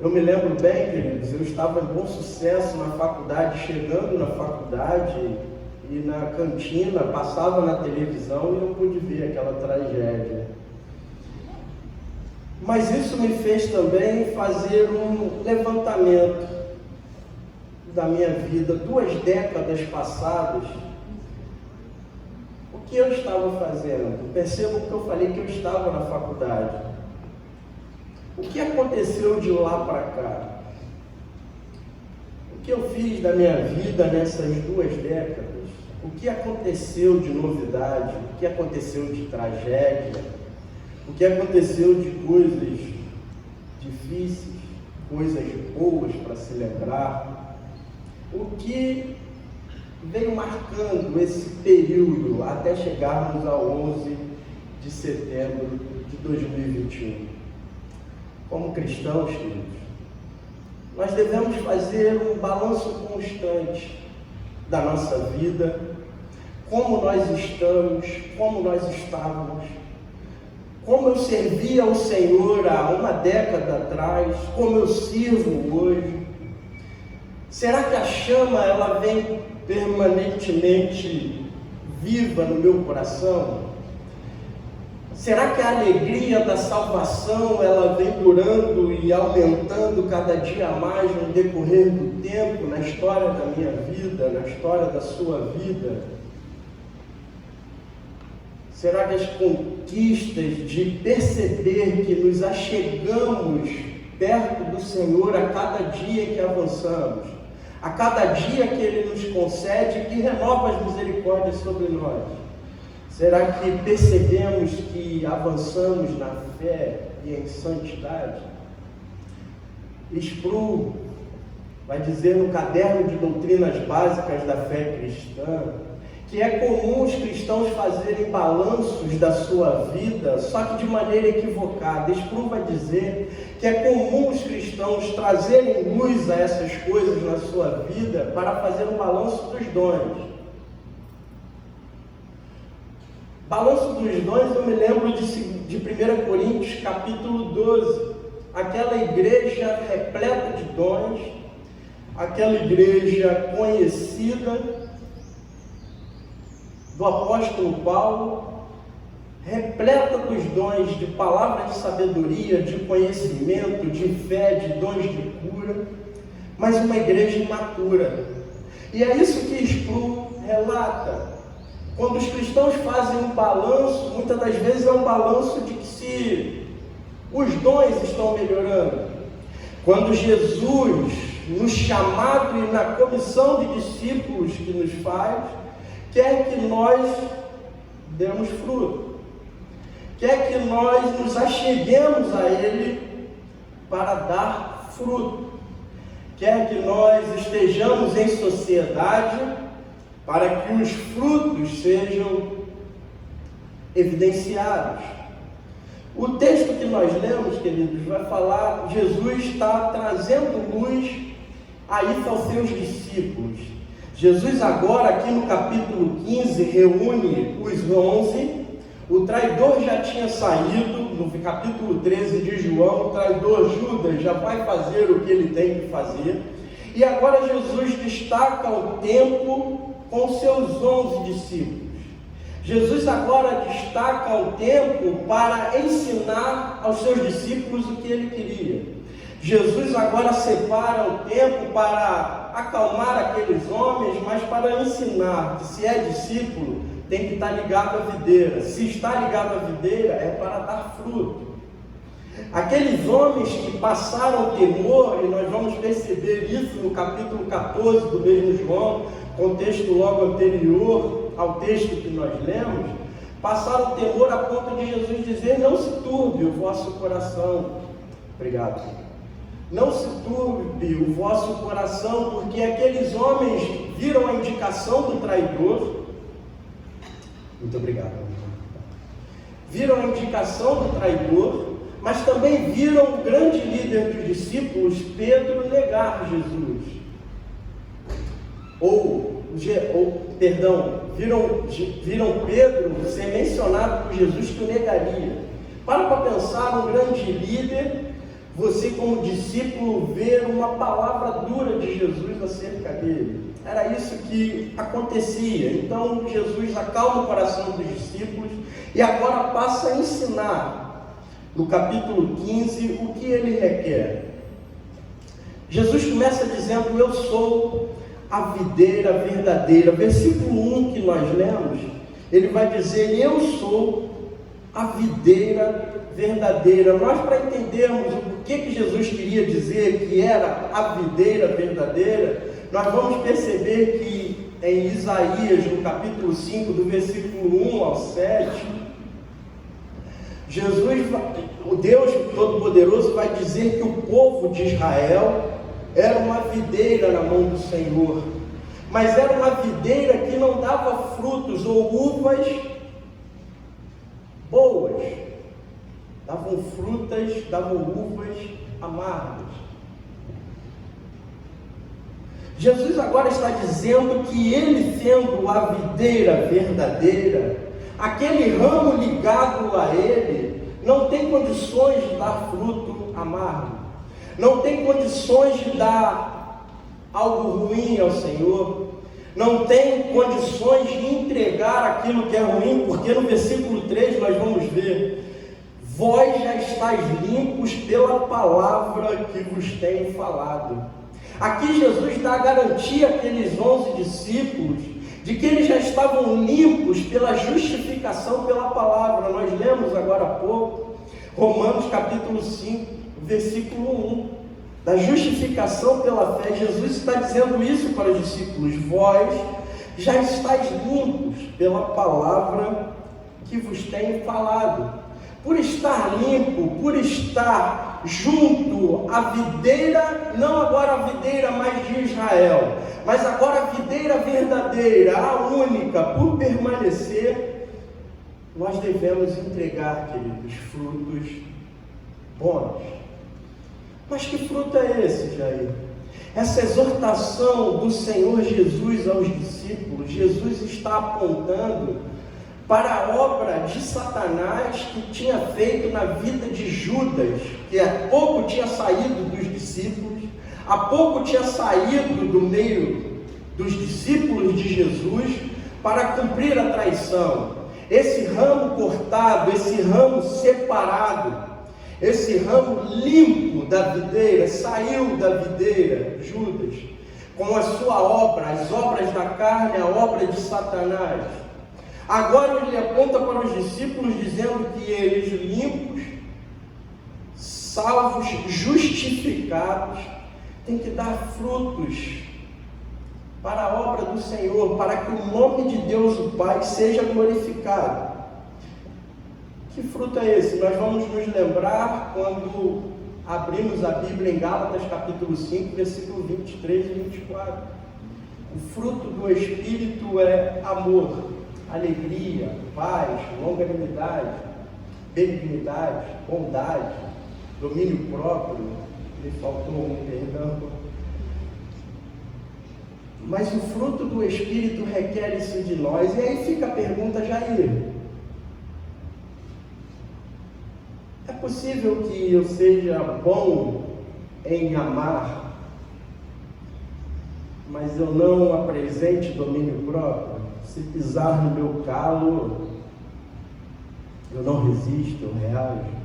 Eu me lembro bem, queridos, eu estava em Bom Sucesso na faculdade, chegando na faculdade, e na cantina, passava na televisão e eu pude ver aquela tragédia. Mas isso me fez também fazer um levantamento. da minha vida, 2 décadas passadas, o que eu estava fazendo? Percebam que eu falei que eu estava na faculdade. O que aconteceu de lá para cá? O que eu fiz da minha vida nessas 2 décadas? O que aconteceu de novidade? O que aconteceu de tragédia? O que aconteceu de coisas difíceis, coisas boas para se lembrar? O que veio marcando esse período até chegarmos ao 11 de setembro de 2021? Como cristãos, queridos, nós devemos fazer um balanço constante da nossa vida, como nós estamos, como nós estávamos, como eu servia ao Senhor há 1 década atrás, como eu sirvo hoje. Será que a chama ela vem permanentemente viva no meu coração? Será que a alegria da salvação ela vem durando e aumentando cada dia mais no decorrer do tempo, na história da minha vida, na história da sua vida? Será que as conquistas de perceber que nos achegamos perto do Senhor a cada dia que avançamos, a cada dia que Ele nos concede, que renova as misericórdias sobre nós? Será que percebemos que avançamos na fé e em santidade? Sproul vai dizer no caderno de doutrinas básicas da fé cristã que é comum os cristãos fazerem balanços da sua vida, só que de maneira equivocada. Sproul vai dizer que é comum os cristãos trazerem luz a essas coisas na sua vida para fazer um balanço dos dons. Balanço dos dons, eu me lembro de 1 Coríntios capítulo 12, aquela igreja repleta de dons, aquela igreja conhecida do apóstolo Paulo, repleta dos dons de palavra de sabedoria, de conhecimento, de fé, de dons de cura, mas uma igreja imatura. E é isso que Sproul relata. Quando os cristãos fazem um balanço, muitas das vezes é um balanço de que se os dons estão melhorando. Quando Jesus, no chamado e na comissão de discípulos que nos faz, quer que nós demos fruto, quer que nós nos acheguemos a Ele para dar fruto, quer que nós estejamos em sociedade para que os frutos sejam evidenciados. O texto que nós lemos, queridos, vai falar, Jesus está trazendo luz a isso aos seus discípulos. Jesus agora, aqui no capítulo 15, reúne os 11, o traidor já tinha saído, no capítulo 13 de João, o traidor Judas já vai fazer o que ele tem que fazer, e agora Jesus destaca o tempo com seus 11 discípulos. Jesus agora destaca o tempo para ensinar aos seus discípulos o que ele queria. Jesus agora separa o tempo para acalmar aqueles homens, mas para ensinar que se é discípulo, tem que estar ligado à videira. Se está ligado à videira, é para dar fruto. Aqueles homens que passaram temor, e nós vamos perceber isso no capítulo 14 do mesmo João, contexto logo anterior ao texto que nós lemos, passaram temor a ponto de Jesus dizer: não se turbe o vosso coração. Obrigado. Não se turbe o vosso coração, porque aqueles homens viram a indicação do traidor. Muito obrigado. Viram a indicação do traidor, mas também viram o grande líder dos discípulos, Pedro, negar Jesus. Viram Pedro ser mencionado por Jesus que o negaria. Para pensar, um grande líder, você como discípulo ver uma palavra dura de Jesus acerca dele. Era isso que acontecia. Então Jesus acalma o coração dos discípulos e agora passa a ensinar, no capítulo 15, o que ele requer. Jesus começa dizendo: eu sou a videira verdadeira. Versículo 1 que nós lemos, ele vai dizer: eu sou a videira verdadeira. Nós, para entendermos o que Jesus queria dizer que era a videira verdadeira, nós vamos perceber que em Isaías, no capítulo 5, do versículo 1 ao 7, o Deus Todo-Poderoso vai dizer que o povo de Israel era uma videira na mão do Senhor, mas era uma videira que não dava frutos ou uvas boas, davam frutas, davam uvas amargas. Jesus agora está dizendo que ele, sendo a videira verdadeira, aquele ramo ligado a ele não tem condições de dar fruto amargo, não tem condições de dar algo ruim ao Senhor, não tem condições de entregar aquilo que é ruim, porque no versículo 3 nós vamos ver: vós já estáis limpos pela palavra que vos tenho falado. Aqui Jesus dá a garantia àqueles 11 discípulos de que eles já estavam limpos pela justificação pela palavra. Nós lemos agora há pouco, Romanos capítulo 5, versículo 1, da justificação pela fé. Jesus está dizendo isso para os discípulos: vós já estáis limpos pela palavra que vos tenho falado. Por estar limpo, por estar junto à videira, não agora a videira mais de Israel, mas agora a videira verdadeira, a única, por permanecer, nós devemos entregar, queridos, frutos bons. Mas que fruto é esse, Jair? Essa exortação do Senhor Jesus aos discípulos, Jesus está apontando para a obra de Satanás que tinha feito na vida de Judas, que há pouco tinha saído dos discípulos, há pouco tinha saído do meio dos discípulos de Jesus para cumprir a traição. Esse ramo cortado, esse ramo separado, esse ramo limpo da videira, saiu da videira, Judas, com a sua obra, as obras da carne, a obra de Satanás. Agora ele aponta para os discípulos dizendo que eles, limpos, salvos, justificados, têm que dar frutos para a obra do Senhor, para que o nome de Deus, o Pai, seja glorificado. Que fruto é esse? Nós vamos nos lembrar quando abrimos a Bíblia em Gálatas capítulo 5, versículo 23 e 24. O fruto do Espírito é amor, alegria, paz, longanimidade, benignidade, bondade, domínio próprio. Me faltou um perdão. Mas o fruto do Espírito requer isso de nós. E aí fica a pergunta, Jair: é possível que eu seja bom em amar, mas eu não apresente domínio próprio? Se pisar no meu calo, eu não resisto, eu reajo.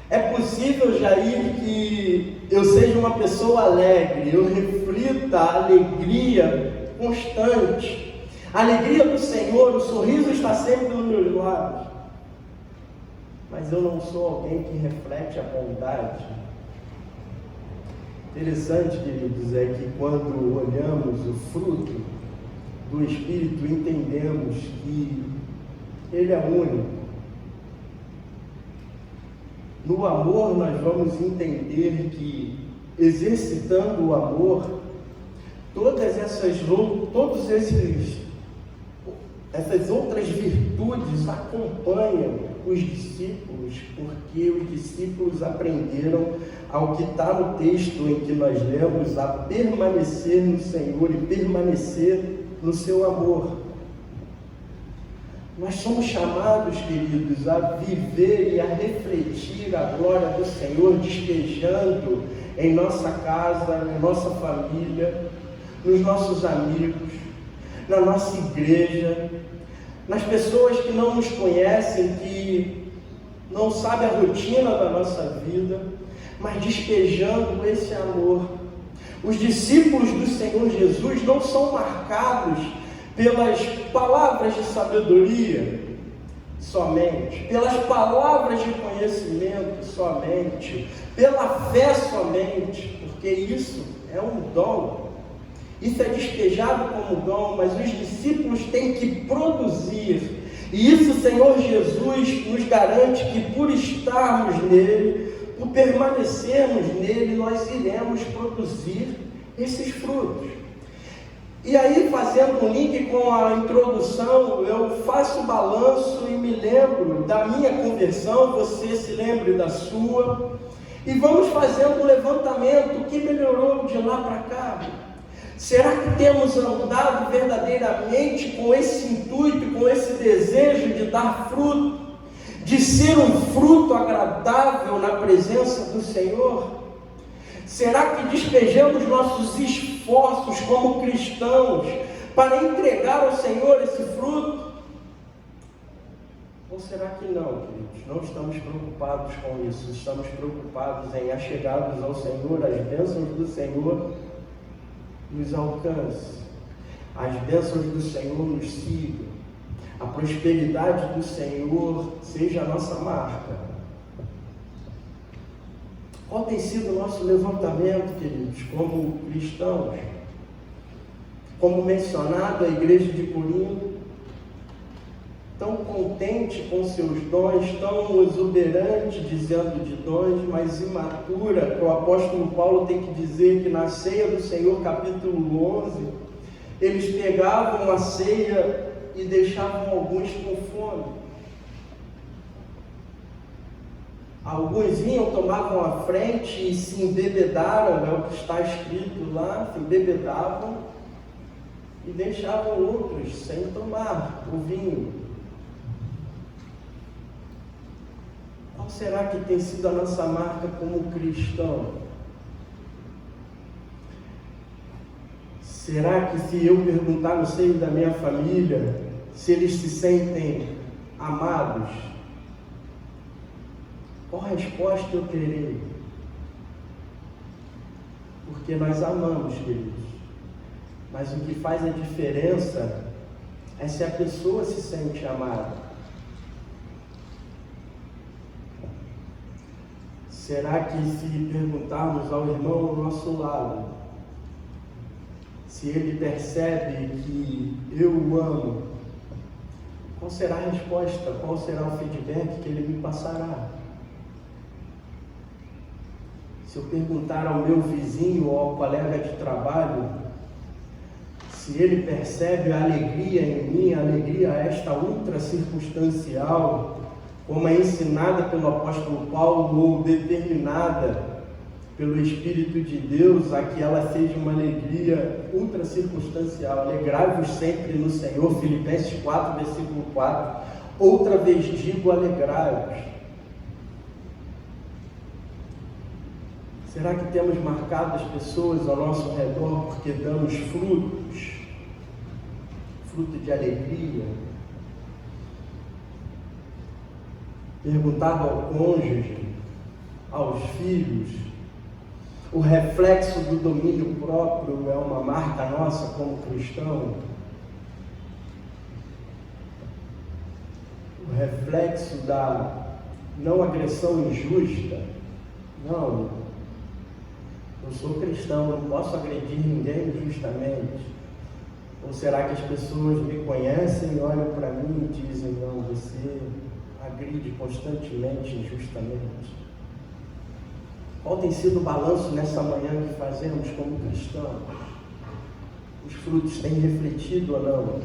É possível, Jair, que eu seja uma pessoa alegre, eu reflita a alegria constante, a alegria do Senhor, o sorriso está sempre nos meus lábios, mas eu não sou alguém que reflete a bondade? Interessante, queridos, é que quando olhamos o fruto do Espírito, entendemos que ele é único. No amor nós vamos entender que, exercitando o amor, essas outras virtudes acompanham os discípulos, porque os discípulos aprenderam, ao que está no texto em que nós lemos, a permanecer no Senhor e permanecer no seu amor. Nós somos chamados, queridos, a viver e a refletir a glória do Senhor, despejando em nossa casa, na nossa família, nos nossos amigos, na nossa igreja, nas pessoas que não nos conhecem, que não sabem a rotina da nossa vida, mas despejando esse amor. Os discípulos do Senhor Jesus não são marcados pelas palavras de sabedoria somente, pelas palavras de conhecimento somente, pela fé somente, porque isso é um dom. Isso é despejado como dom, mas os discípulos têm que produzir. E isso o Senhor Jesus nos garante que por estarmos nele, por permanecermos nele, nós iremos produzir esses frutos. E aí, fazendo um link com a introdução, eu faço o balanço e me lembro da minha conversão, você se lembre da sua, e vamos fazendo um levantamento, o que melhorou de lá para cá. Será que temos andado verdadeiramente com esse intuito, com esse desejo de dar fruto, de ser um fruto agradável na presença do Senhor? Será que despejamos nossos esforços como cristãos para entregar ao Senhor esse fruto? Ou será que não, queridos? Não estamos preocupados com isso, estamos preocupados em achegarmos ao Senhor, as bênçãos do Senhor nos alcance, as bênçãos do Senhor nos sigam, a prosperidade do Senhor seja a nossa marca. Qual tem sido o nosso levantamento, queridos, como cristãos? Como mencionado, a igreja de Corinto, tão contente com seus dons, tão exuberante dizendo de dons, mas imatura. O apóstolo Paulo tem que dizer que na ceia do Senhor, capítulo 11, eles pegavam a ceia e deixavam alguns com fome. Alguns vinham, tomavam a frente e se embebedaram, é o que está escrito lá, se embebedavam e deixavam outros sem tomar o vinho. Qual será que tem sido a nossa marca como cristão? Será que se eu perguntar no seio da minha família se eles se sentem amados, qual resposta eu terei? Porque nós amamos, queridos, mas o que faz a diferença é se a pessoa se sente amada. Será que se perguntarmos ao irmão ao nosso lado, se ele percebe que eu o amo, qual será a resposta? Qual será o feedback que ele me passará? Se eu perguntar ao meu vizinho ou ao colega de trabalho, se ele percebe a alegria em mim, a alegria esta ultra circunstancial, como é ensinada pelo apóstolo Paulo ou determinada pelo Espírito de Deus, a que ela seja uma alegria ultra circunstancial. Alegrai-vos sempre no Senhor, Filipenses 4, versículo 4. Outra vez digo, alegrai-vos. Será que temos marcado as pessoas ao nosso redor porque damos frutos? Fruto de alegria? Perguntado ao cônjuge, aos filhos, o reflexo do domínio próprio é uma marca nossa como cristão? O reflexo da não agressão injusta? Não, eu sou cristão, não posso agredir ninguém injustamente. Ou será que as pessoas me conhecem, olham para mim e dizem, não, você agride constantemente, injustamente? Qual tem sido o balanço nessa manhã que fazemos como cristãos? Os frutos têm refletido ou não?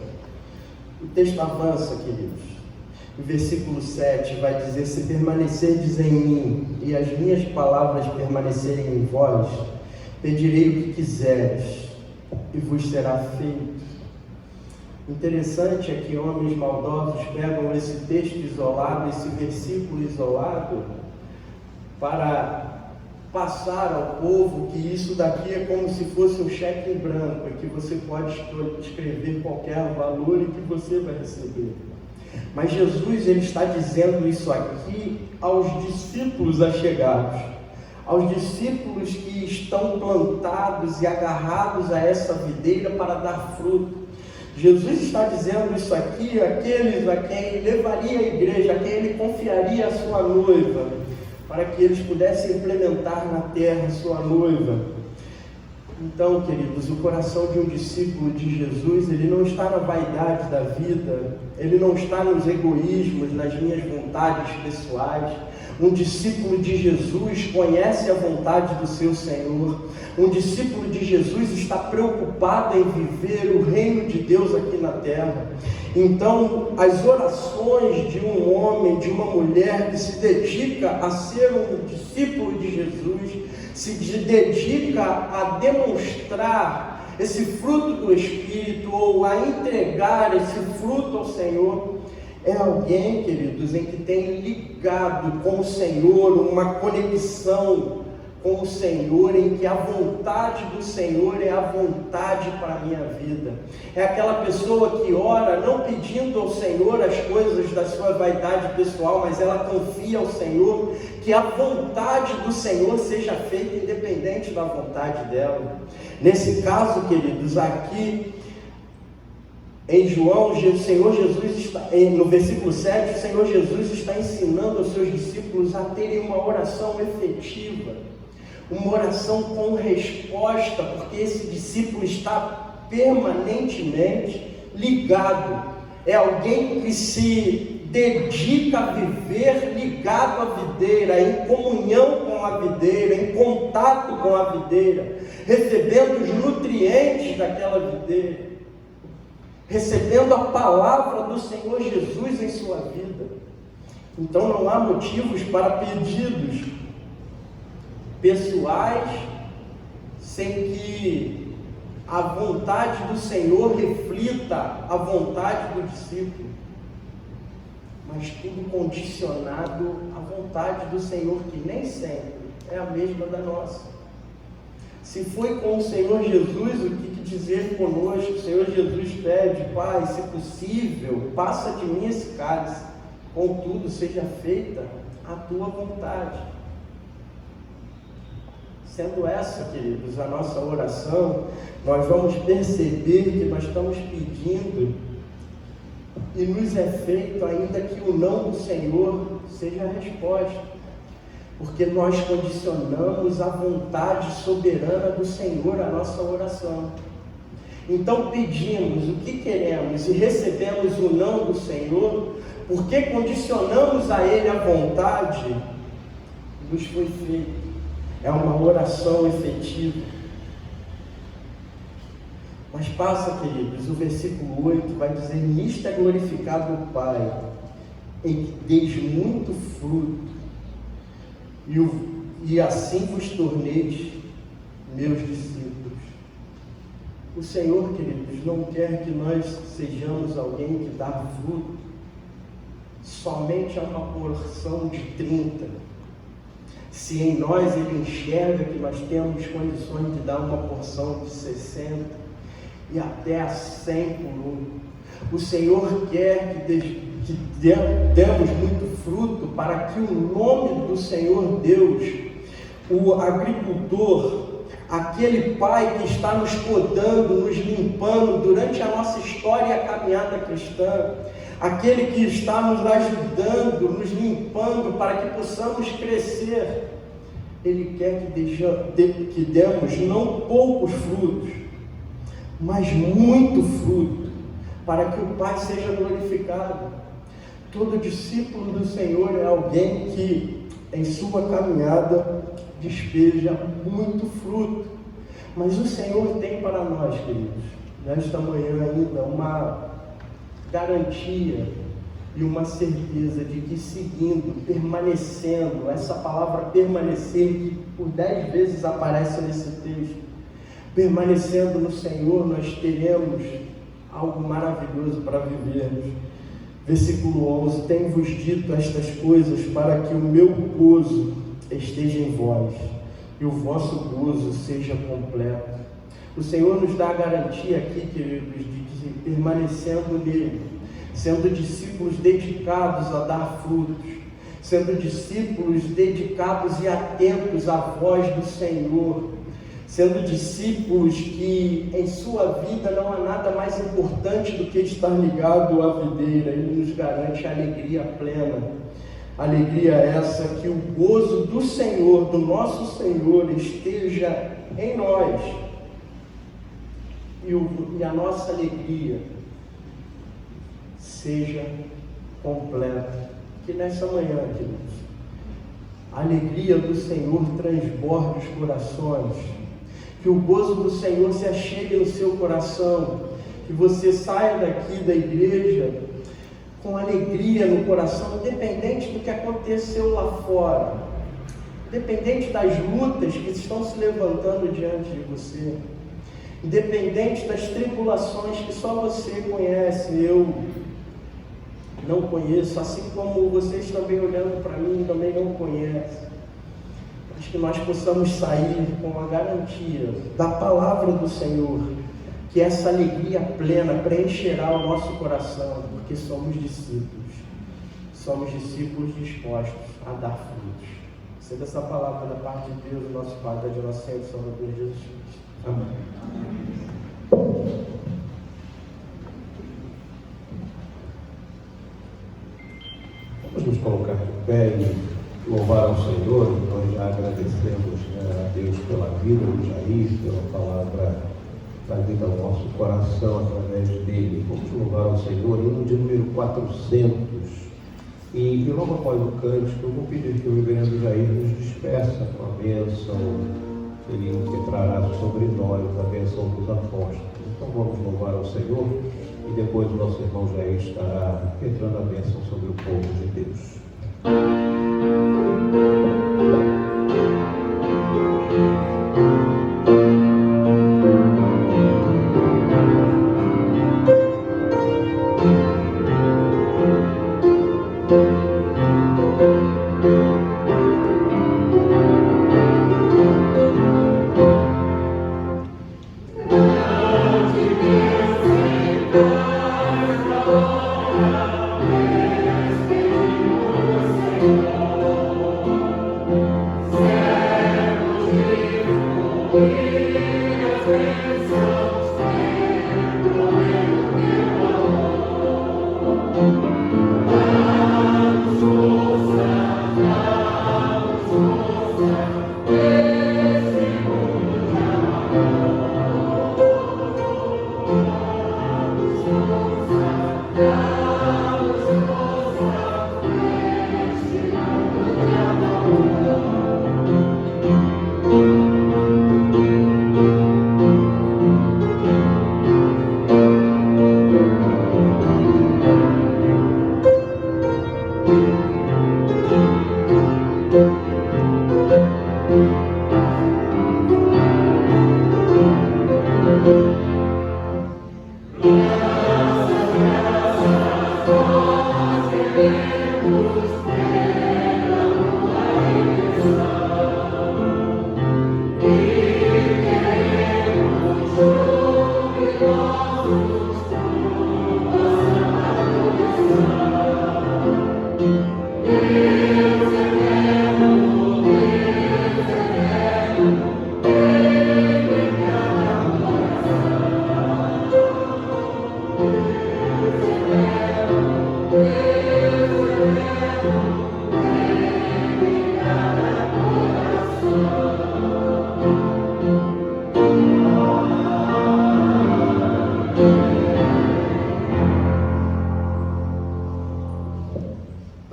O texto avança, queridos. O versículo 7 vai dizer, se permanecerdes em mim e as minhas palavras permanecerem em vós, pedirei o que quiseres e vos será feito. Interessante é que homens maldosos pegam esse texto isolado, esse versículo isolado, para passar ao povo que isso daqui é como se fosse um cheque em branco, em que você pode escrever qualquer valor e que você vai receber. Mas Jesus, ele está dizendo isso aqui aos discípulos achegados, aos discípulos que estão plantados e agarrados a essa videira para dar fruto. Jesus está dizendo isso aqui àqueles a quem ele levaria a igreja, a quem ele confiaria a sua noiva, para que eles pudessem implementar na terra a sua noiva. Então, queridos, o coração de um discípulo de Jesus, ele não está na vaidade da vida, ele não está nos egoísmos, nas minhas vontades pessoais. Um discípulo de Jesus conhece a vontade do seu Senhor. Um discípulo de Jesus está preocupado em viver o reino de Deus aqui na terra. Então, as orações de um homem, de uma mulher que se dedica a ser um discípulo de Jesus, se dedica a demonstrar esse fruto do Espírito, ou a entregar esse fruto ao Senhor, é alguém, queridos, em que tem ligado com o Senhor, uma conexão com o Senhor, em que a vontade do Senhor é a vontade para a minha vida. É aquela pessoa que ora não pedindo ao Senhor as coisas da sua vaidade pessoal, mas ela confia ao Senhor que a vontade do Senhor seja feita independente da vontade dela. Nesse caso, queridos, aqui em João, o Senhor Jesus está, no versículo 7, o Senhor Jesus está ensinando aos seus discípulos a terem uma oração efetiva, uma oração com resposta, porque esse discípulo está permanentemente ligado. É alguém que se dedica a viver ligado à videira, em comunhão com a videira, em contato com a videira, recebendo os nutrientes daquela videira, recebendo a palavra do Senhor Jesus em sua vida. Então não há motivos para pedidos pessoais sem que a vontade do Senhor reflita a vontade do discípulo, mas tudo condicionado à vontade do Senhor, que nem sempre é a mesma da nossa. Se foi com o Senhor Jesus, o que dizer conosco? O Senhor Jesus pede: Pai, se possível, passa de mim esse cálice, contudo seja feita a tua vontade. Sendo essa, queridos, a nossa oração, nós vamos perceber que nós estamos pedindo e nos é feito ainda que o não do Senhor seja a resposta, porque nós condicionamos a vontade soberana do Senhor a nossa oração. Então pedimos o que queremos e recebemos o não do Senhor, porque condicionamos a Ele a vontade, nos foi feito. É uma oração efetiva. Mas passa, queridos, o versículo 8 vai dizer: nisto é glorificado o Pai, em que deis muito fruto, e assim vos torneis meus discípulos. O Senhor, queridos, não quer que nós sejamos alguém que dá fruto somente a uma porção de 30. Se em nós Ele enxerga que nós temos condições de dar uma porção de 60 e até a 100 por um, o Senhor quer que demos muito fruto, para que o nome do Senhor Deus, o agricultor, aquele Pai que está nos podando, nos limpando durante a nossa história e a caminhada cristã, aquele que está nos ajudando, nos limpando para que possamos crescer, Ele quer que demos não poucos frutos, mas muito fruto, para que o Pai seja glorificado. Todo discípulo do Senhor é alguém que em sua caminhada despeja muito fruto, mas o Senhor tem para nós, queridos, nesta manhã ainda, uma garantia e uma certeza de que seguindo, permanecendo, essa palavra permanecer, que por 10 vezes aparece nesse texto, permanecendo no Senhor, nós teremos algo maravilhoso para vivermos. Versículo 11: tenho-vos dito estas coisas para que o meu gozo esteja em vós e o vosso gozo seja completo. O Senhor nos dá a garantia aqui, queridos, de que permanecendo nele, sendo discípulos dedicados a dar frutos, sendo discípulos dedicados e atentos à voz do Senhor, sendo discípulos que em sua vida não há nada mais importante do que estar ligado à videira. Ele nos garante alegria plena. Alegria essa que o gozo do Senhor, do nosso Senhor, esteja em nós. E a nossa alegria seja completa. Que nessa manhã, queridos, a alegria do Senhor transborde os corações. Que o gozo do Senhor se achegue no seu coração. Que você saia daqui da igreja com alegria no coração, independente do que aconteceu lá fora, independente das lutas que estão se levantando diante de você, independente das tribulações que só você conhece, eu não conheço, assim como vocês também olhando para mim também não conhecem. Mas que nós possamos sair com a garantia da palavra do Senhor, que essa alegria plena preencherá o nosso coração, porque somos discípulos dispostos a dar frutos. Sendo essa palavra da parte de Deus, nosso Pai, da de nosso Senhor e Salvador Jesus Cristo. Amém. Vamos nos colocar de pé e louvar ao Senhor. Nós já agradecemos a Deus pela vida do Jair, pela palavra trazida ao nosso coração através dele. Vamos louvar ao Senhor, hino de número 400. E logo após o cântico, eu vou pedir que o reverendo Jair nos despeça com a bênção que ele impetrará sobre nós, a bênção dos apóstolos. Então vamos louvar ao Senhor e depois o nosso irmão Jair estará impetrando a bênção sobre o povo de Deus.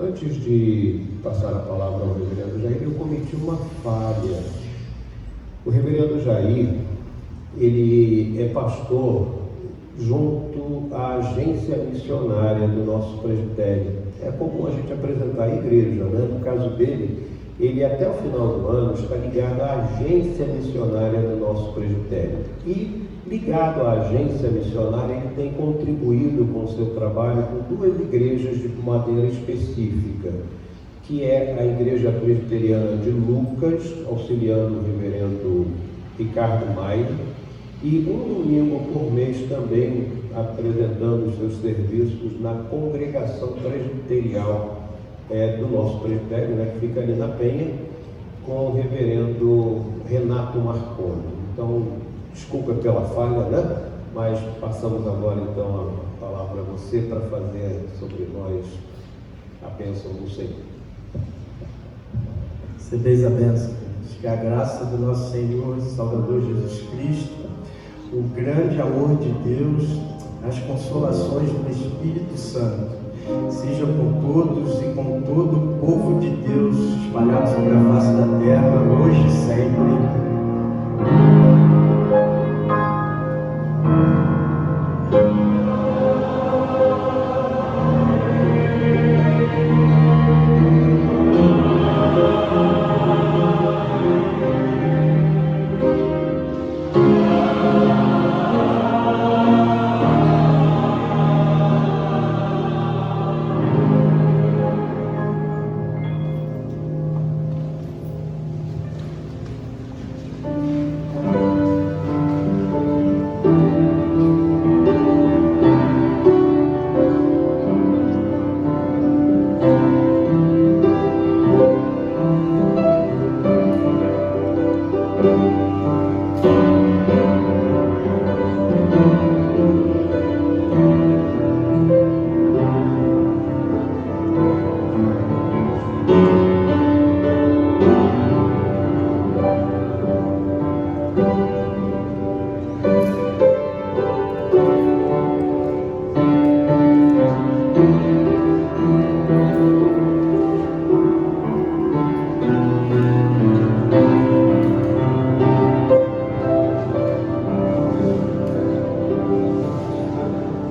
Antes de passar a palavra ao reverendo Jair, eu cometi uma falha. O reverendo Jair, ele é pastor junto à agência missionária do nosso presbitério. É comum a gente apresentar a igreja, né? No caso dele, ele até o final do ano está ligado à agência missionária do nosso presbitério. E ligado à agência missionária, ele tem contribuído com o seu trabalho com duas igrejas de maneira específica, que é a Igreja Presbiteriana de Lucas, auxiliando o reverendo Ricardo Maia, e um domingo por mês também apresentando os seus serviços na Congregação Presbiterial do nosso presbitério, né, que fica ali na Penha, com o reverendo Renato Marconi. Então, desculpa pela falha, né? Mas passamos agora então a palavra a você para fazer sobre nós a bênção do Senhor. Recebeis a bênção. Que a graça do nosso Senhor e Salvador Jesus Cristo, o grande amor de Deus, as consolações do Espírito Santo, seja com todos e com todo o povo de Deus espalhado sobre a face da terra, hoje e sempre.